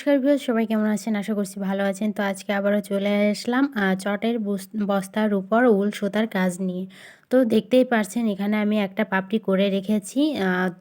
নমস্কার ভিউয়ার্স, সবাই কেমন আছেন? আশা করছি ভালো আছেন। তো আজকে আবারও চলে আসলাম চটের বস্তার উপর উল সুতার কাজ নিয়ে। তো দেখতেই পারছেন এখানে আমি একটা পাপড়ি করে রেখেছি।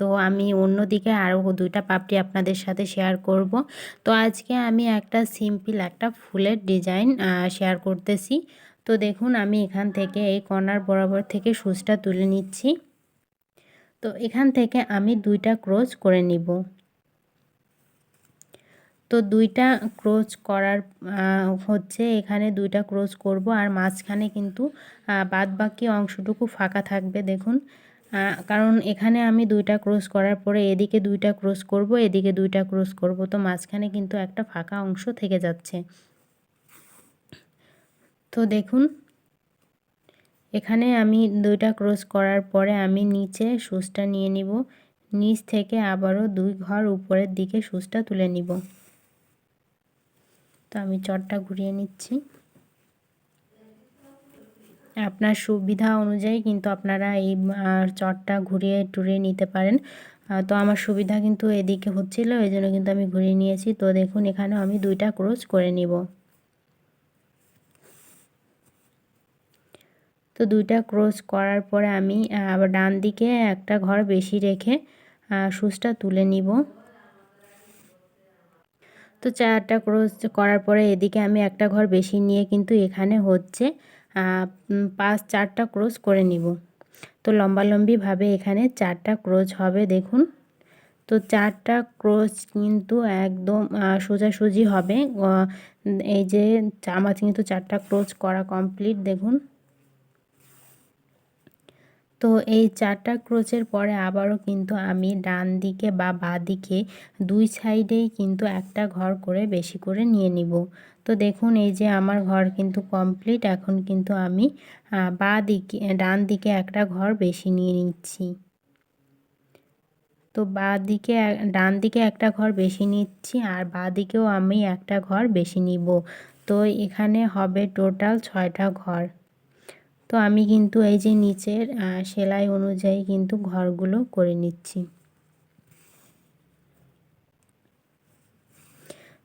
তো আমি অন্যদিকে আরও ২ টা পাপড়ি আপনাদের সাথে শেয়ার করব। তো আজকে আমি একটা সিম্পল একটা ফুলের ডিজাইন শেয়ার করতেছি। তো দেখুন আমি এখান থেকে এই কর্নার বরাবর থেকে সুচটা তুলে নিচ্ছি। তো এখান থেকে আমি ২ টা ক্রোচ করে নিব। তো ২ টা ক্রোচ করার হচ্ছে এখানে ২ টা ক্রোচ করব, আর মাঝখানে কিন্তু বাদবাকি অংশটুকু ফাঁকা থাকবে দেখুন। কারণ এখানে আমি ২ টা ক্রোচ করার পরে এদিকে ২ টা ক্রোচ করব, এদিকে ২ টা ক্রোচ করব, তো মাঝখানে কিন্তু একটা ফাঁকা অংশ থেকে যাচ্ছে। তো দেখুন এখানে আমি ২ টা ক্রোচ করার পরে আমি নিচে সুচটা নিয়ে নিব, নিচ থেকে আবারও ২ ঘর উপরের দিকে সুচটা তুলে নিব। তো আমি চটটা ঘুরিয়ে নিচ্ছি। আপনার সুবিধা অনুযায়ী কিন্তু আপনারা এই চটটা ঘুরিয়ে টুরিয়ে নিতে পারেন। তো আমার সুবিধা কিন্তু এদিকে হচ্ছিল, এই জন্য কিন্তু আমি ঘুরিয়ে নিয়েছি। তো দেখুন এখানেও আমি ২ টা ক্রোচ করে নিব। তো ২ টা ক্রোচ করার পরে আমি আবার ডান দিকে একটা ঘর বেশি রেখে সুচটা তুলে নিব। তো 4 টা ক্রোচ করার পরে এদিকে আমি একটা ঘর বেশি নিয়ে কিন্তু এখানে হচ্ছে 4 টা ক্রোচ করে নিব। তো লম্বালম্বিভাবে এখানে 4 টা ক্রোচ হবে দেখুন। তো 4 টা ক্রোচ কিন্তু একদম সোজাসুজি হবে। এই যে আমার কিন্তু 4 টা ক্রোচ করা কমপ্লিট দেখুন। তো এই 4 টা ক্রোচের পরে আবারও কিন্তু আমি ডান দিকে বা বাঁ দিকে 2 সাইডেই কিন্তু একটা ঘর করে বেশি করে নিয়ে নিব। তো দেখুন এই যে আমার ঘর কিন্তু কমপ্লিট। এখন কিন্তু আমি ডান দিকে একটা ঘর বেশি নিয়ে নিচ্ছি। তো ডান দিকে একটা ঘর বেশি নিচ্ছি, আর বাঁ দিকেও আমি একটা ঘর বেশি নিব। তো এখানে হবে টোটাল 6টা ঘর। তো আমি কিন্তু এই যে নিচের সেলাই অনুযায়ী কিন্তু ঘরগুলো করে নিচ্ছি।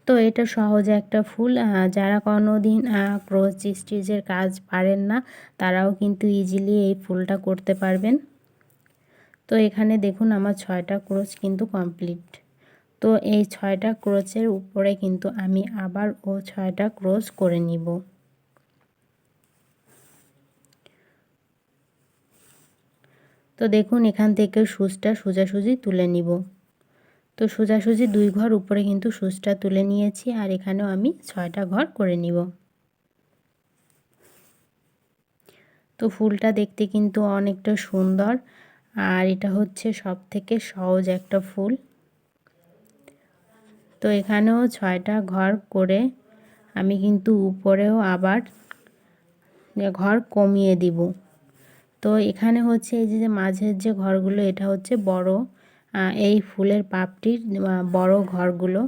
তো এটা সহজ একটা ফুল। যারা কোনোদিন ক্রোচ স্টিচের কাজ পারেন না তারাও কিন্তু ইজিলি এই ফুলটা করতে পারবেন। তো এখানে দেখুন আমার 6টা ক্রোচ কিন্তু কমপ্লিট। তো এই 6টা ক্রোচের উপরে কিন্তু আমি আবার 6টা ক্রোচ করে নিব। তো দেখুন এখান থেকে সুচটা সোজাসুজি তুলে নিব। তো সোজাসুজি 2 ঘর উপরে কিন্তু সুচটা তুলে নিয়েছি, আর এখানেও আমি 6টা ঘর করে নিব। তো ফুলটা দেখতে কিন্তু অনেকটা সুন্দর, আর এটা হচ্ছে সবথেকে সহজ একটা ফুল। তো এখানেও 6টা ঘর করে আমি কিন্তু উপরেও আবার ঘর কমিয়ে দিব। তো এখানে হচ্ছে এই যে মাঝের যে ঘরগুলো এটা হচ্ছে বড় এই ফুলের পাপড়ির বড় ঘরগুলো।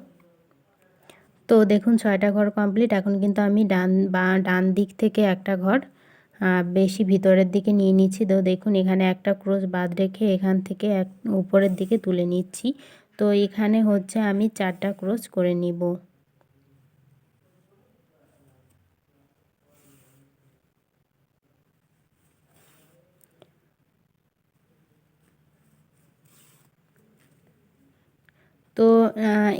তো দেখুন 6টা ঘর কমপ্লিট। এখন কিন্তু আমি ডান দিক থেকে একটা ঘর বেশি ভিতরের দিকে নিয়ে নিচ্ছি। তো দেখুন এখানে একটা ক্রোচ বাদ রেখে এখান থেকে উপরের দিকে তুলে নিচ্ছি। তো এখানে হচ্ছে আমি 4টা ক্রোচ করে নিব। তো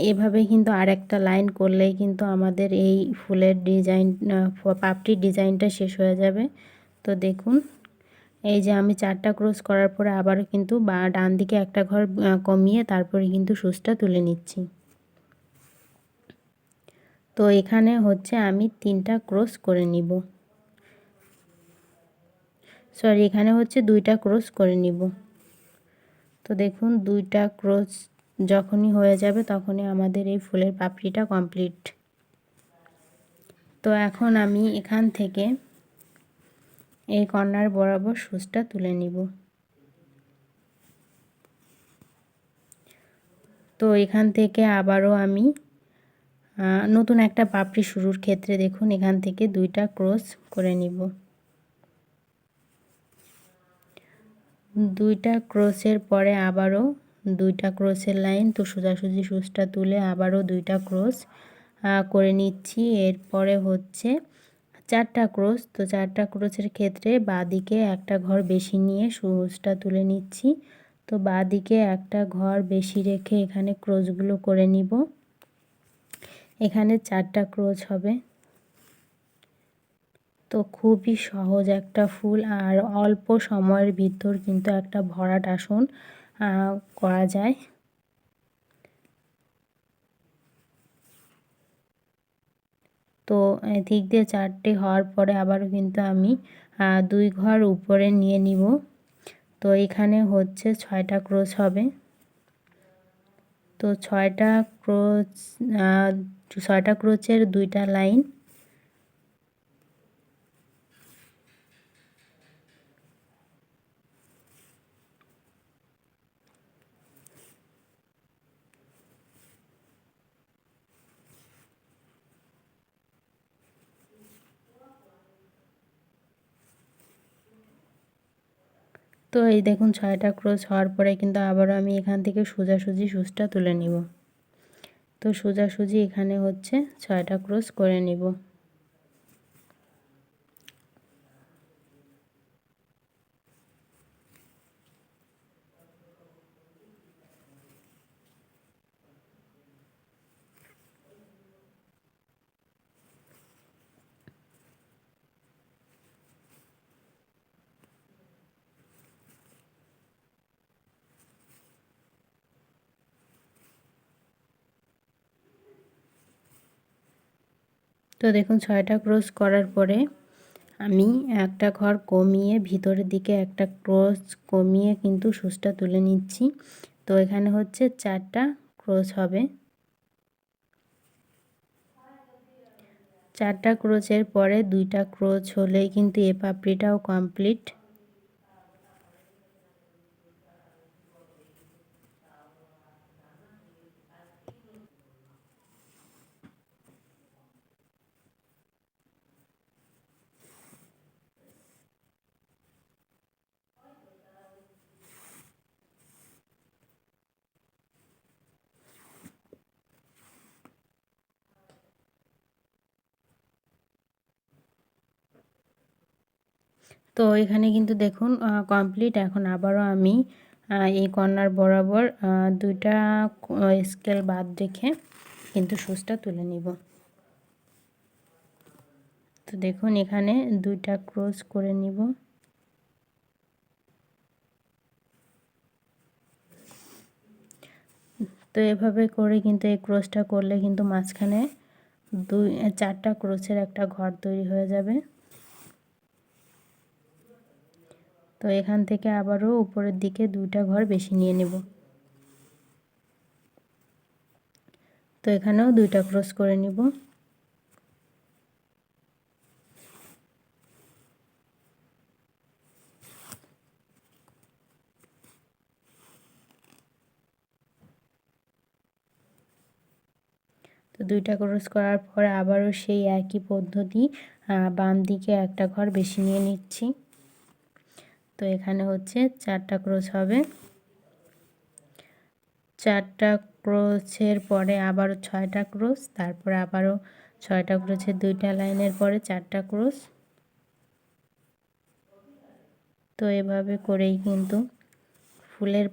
এভাবে কিন্তু আরেকটা লাইন করলেই কিন্তু আমাদের এই ফুলের ডিজাইন পাপড়ির ডিজাইনটা শেষ হয়ে যাবে। তো দেখুন এই যে আমি 4টা ক্রোচ করার পরে আবারও কিন্তু ডান দিকে একটা ঘর কমিয়ে তারপরে কিন্তু সুচটা তুলে নিচ্ছি। তো এখানে হচ্ছে আমি 3টা ক্রোচ করে নিব। সরি, এখানে হচ্ছে 2টা ক্রোচ করে নিব। তো দেখুন 2টা ক্রোচ যখনই হয়ে যাবে তখনই আমাদের এই ফুলের পাপড়িটা কমপ্লিট। তো এখন আমি এখান থেকে এই কর্নার বরাবর সুচটা তুলে নিব। তো এখান থেকে আবারও আমি নতুন একটা পাপড়ি শুরুর ক্ষেত্রে দেখুন এখান থেকে 2টা ক্রোচ করে নিব। 2টা ক্রোচের পরে আবারও দুইটা ক্রোশের লাইন। তো সোজাসুজি সুচটা তুলে আবারও দুইটা ক্রোশ করে নিচ্ছি। এরপরে হচ্ছে 4টা ক্রোশ। তো 4টা ক্রোশের ক্ষেত্রে বাঁদিকে একটা ঘর বেশি নিয়ে সুচটা তুলে নিচ্ছি। তো বাঁদিকে একটা ঘর বেশি রেখে এখানে ক্রোশগুলো করে নিব। এখানে 4টা ক্রোশ হবে। তো খুবই সহজ একটা ফুল, আর অল্প সময়ের ভিতর কিন্তু একটা ভরাট আসন করা যায়। তো এদিক দিয়ে 4টে হওয়ার পরে আবারও কিন্তু আমি 2 ঘর উপরে নিয়ে নিব। তো এখানে হচ্ছে 6টা ক্রোশ হবে। তো 6টা ক্রোশ 6টা ক্রোশের 2টা লাইন। তো এই দেখুন 6টা ক্রোশ হওয়ার পরে কিন্তু আবারও আমি এখান থেকে সোজাসুজি সুচটা তুলে নিব। তো সোজাসুজি এখানে হচ্ছে 6টা ক্রোশ করে নিব। তো দেখুন 6টা ক্রোশ করার পরে আমি একটা ঘর কমিয়ে ভিতরের দিকে একটা ক্রোশ কমিয়ে কিন্তু সুচটা তুলে নিচ্ছি। তো এখানে হচ্ছে 4টা ক্রোশ হবে। 4টা ক্রোশের পরে 2টা ক্রোশ হলেই কিন্তু এই পাপড়িটাও কমপ্লিট। তো এখানে কিন্তু দেখুন কমপ্লিট। এখন আবারও আমি এই কর্নার বরাবর 2টা স্কেল বাদ রেখে কিন্তু সুচটা তুলে নিব। তো দেখুন এখানে 2টা ক্রোশ করে নিব। তো এভাবে করে কিন্তু এই ক্রোশটা করলে কিন্তু মাঝখানে 4টা ক্রোশের একটা ঘর তৈরি হয়ে যাবে। তো এখান থেকে আবারও উপরের দিকে 2টা ঘর বেশি নিয়ে নেব। তো এখানেও 2টা ক্রোশ করে নিব। তো 2টা ক্রোশ করার পর আবারও সেই একই পদ্ধতি বাম দিকে একটা ঘর বেশি নিয়ে নিচ্ছি। তো এখানে হচ্ছে 4টা ক্রোশ হবে। 4টা ক্রোশের পরে আবারও 6টা ক্রোশ, তারপরে আবারও 6টা ক্রোশের 2টা লাইনের পরে 4টা ক্রোশ। তো এভাবে করেই কিন্তু ফুলের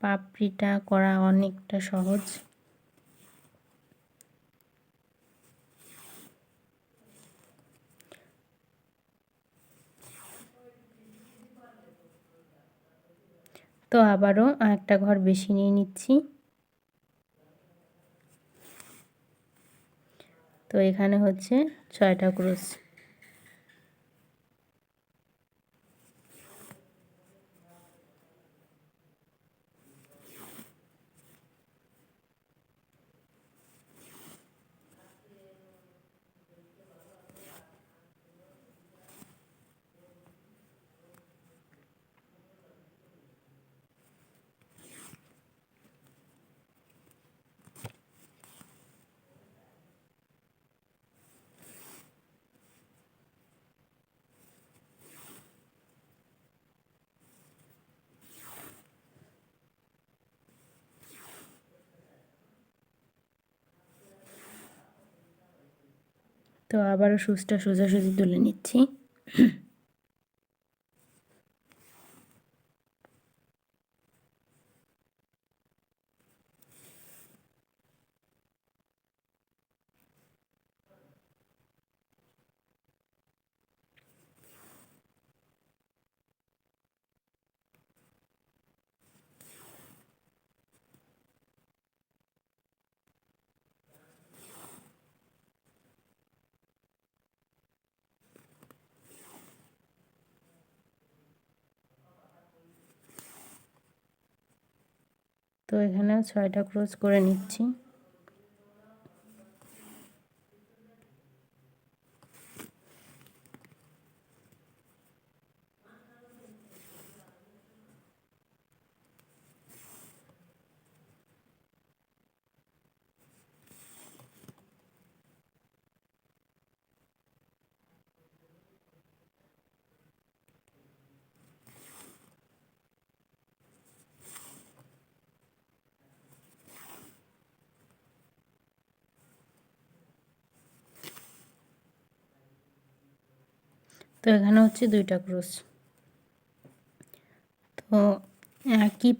পাপড়িটা করা অনেকটা সহজ। তো আবারও একটা ঘর বেশি নিয়ে নিচ্ছি। তো এখানে হচ্ছে 6টা ক্রোশ। তো আবারও সুচটা সোজাসুজি তুলে নিচ্ছি। তো এখানেও 6টা ক্রোশ করে নিচ্ছি। তো এখানে হচ্ছে 2টা ক্রোশ। তো একই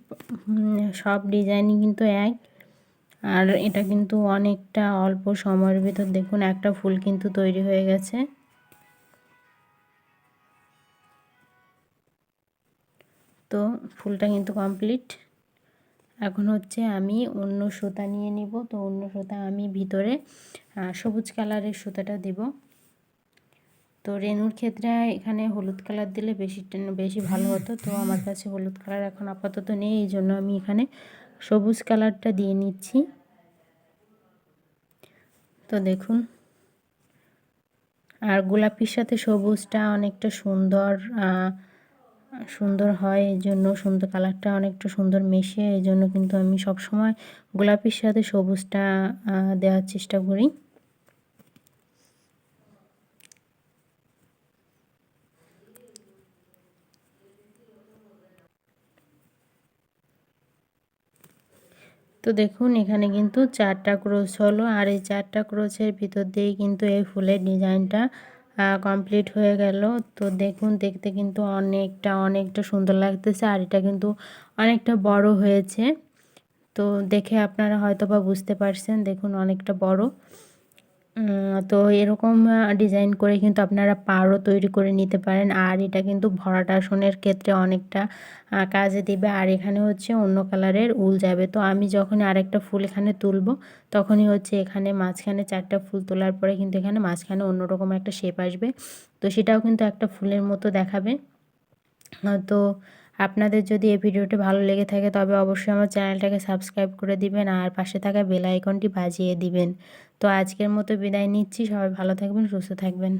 সব ডিজাইনই কিন্তু এক, আর এটা কিন্তু অনেকটা অল্প সময়ের ভিতর দেখুন একটা ফুল কিন্তু তৈরি হয়ে গেছে। তো ফুলটা কিন্তু কমপ্লিট। এখন হচ্ছে আমি অন্য সুতা নিয়ে নিব। তো অন্য সুতা আমি ভিতরে সবুজ কালারের সুতাটা দেব। তো রেনুর ক্ষেত্রে এখানে হলুদ কালার দিলে বেশি ভালো হতো। তো আমার কাছে হলুদ কালার এখন আপাতত নেই, এই জন্য আমি এখানে সবুজ কালারটা দিয়ে নিচ্ছি। তো দেখুন, আর গোলাপির সাথে সবুজটা অনেকটা সুন্দর হয়, এই জন্য সুন্দর কালারটা অনেকটা সুন্দর মেশে, এই জন্য কিন্তু আমি সবসময় গোলাপির সাথে সবুজটা দেওয়ার চেষ্টা করি। তো দেখুন এখানে কিন্তু 4টা ক্রোশ হলো, আর এই 4টা ক্রোশের ভিতর দিয়েই কিন্তু এই ফুলের ডিজাইনটা কমপ্লিট হয়ে গেল। তো দেখুন দেখতে কিন্তু অনেকটা সুন্দর লাগতেছে, আর এটা কিন্তু অনেকটা বড় হয়েছে। তো দেখে আপনারা হয়তো বা বুঝতে পারছেন, দেখুন অনেকটা বড়। তো এরকম ডিজাইন করে কিন্তু আপনারা পাড়ও তৈরি করে নিতে পারেন, আর এটা কিন্তু ভরাট আসনের ক্ষেত্রে অনেকটা কাজে দিবে। আর এখানে হচ্ছে অন্য কালারের উল যাবে। তো আমি যখন আরেকটা ফুল এখানে তুলব, তখনই হচ্ছে এখানে মাঝখানে 4টা ফুল তোলার পরে কিন্তু এখানে মাঝখানে অন্যরকম একটা শেপ আসবে। তো সেটাও কিন্তু একটা ফুলের মতো দেখাবে। তো আপনাদের যদি এই ভিডিওটি ভালো লেগে থাকে তবে অবশ্যই আমার চ্যানেলটাকে সাবস্ক্রাইব করে দিবেন, আর পাশে থাকা বেল আইকনটি বাজিয়ে দিবেন। তো আজকের মতো বিদায় নিচ্ছি। সবাই ভালো থাকবেন, সুস্থ থাকবেন।